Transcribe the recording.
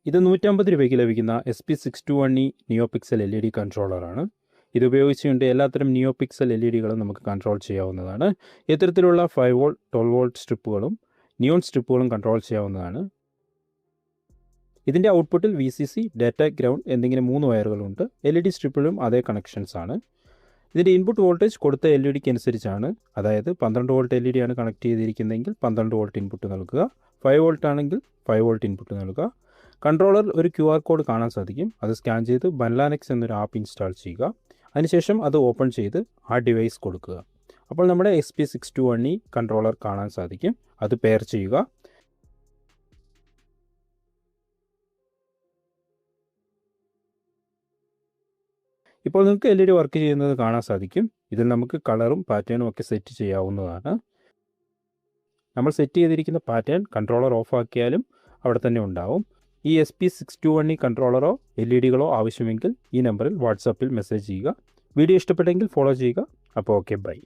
ഇത് 150 രൂപയ്ക്ക് ലഭിക്കുന്ന SP621E നിയോ പിക്സൽ LED കൺട്രോളറാണ്. ഇത് ഉപയോഗിച്ചുകൊണ്ട് എല്ലാത്തരം നിയോ പിക്സൽ LEDകളും നമുക്ക് കൺട്രോൾ ചെയ്യാവുന്നതാണ്. ഇത്തരത്തിലുള്ള 5 വോൾട്ട് 12 വോൾട്ട് സ്ട്രിപ്പുകളും നിയോൺ സ്ട്രിപ്പുകളും കൺട്രോൾ ചെയ്യാവുന്നതാണ്. ഇതിൻ്റെ ഔട്ട്പുട്ടിൽ VCC, ഡാറ്റ, ഗ്രൗണ്ട് എന്നിങ്ങനെ 3 വയറുകളുണ്ട്. LED സ്ട്രിപ്പിലും അതേ കണക്ഷൻസ് ആണ്. ഇതിൻ്റെ ഇൻപുട്ട് വോൾട്ടേജ് കൊടുത്ത LEDക്ക് അനുസരിച്ചാണ്. അതായത് 12 വോൾട്ട് LED ആണ് കണക്ട് ചെയ്തിരിക്കുന്നതെങ്കിൽ 12 വോൾട്ട് ഇൻപുട്ട് നൽകുക. 5 വോൾട്ട് ആണെങ്കിൽ 5 വോൾട്ട് ഇൻപുട്ട് നൽകുക. കൺട്രോളറിൽ ഒരു QR കോഡ് കാണാൻ സാധിക്കും. അത് സ്കാൻ ചെയ്ത് ബൻലാനെക്സ് എന്നൊരു ആപ്പ് ഇൻസ്റ്റാൾ ചെയ്യുക. അതിനുശേഷം അത് ഓപ്പൺ ചെയ്ത് ആ ഡിവൈസ് കൊടുക്കുക. അപ്പോൾ നമ്മുടെ SP621E കൺട്രോളർ കാണാൻ സാധിക്കും. അത് പെയർ ചെയ്യുക. ഇപ്പോൾ നിങ്ങൾക്ക് LED വർക്ക് ചെയ്യുന്നത് കാണാൻ സാധിക്കും. ഇതിൽ നമുക്ക് കളറും പാറ്റേണും ഒക്കെ സെറ്റ് ചെയ്യാവുന്നതാണ്. നമ്മൾ സെറ്റ് ചെയ്തിരിക്കുന്ന പാറ്റേൺ കൺട്രോളർ ഓഫ് ആക്കിയാലും അവിടെ തന്നെ ഉണ്ടാവും. ഈ SP621E കൺട്രോളറോ LEDകളോ ആവശ്യമെങ്കിൽ ഈ നമ്പറിൽ വാട്സാപ്പിൽ മെസ്സേജ് ചെയ്യുക. വീഡിയോ ഇഷ്ടപ്പെട്ടെങ്കിൽ ഫോളോ ചെയ്യുക. അപ്പോൾ ഓക്കെ, ബൈ.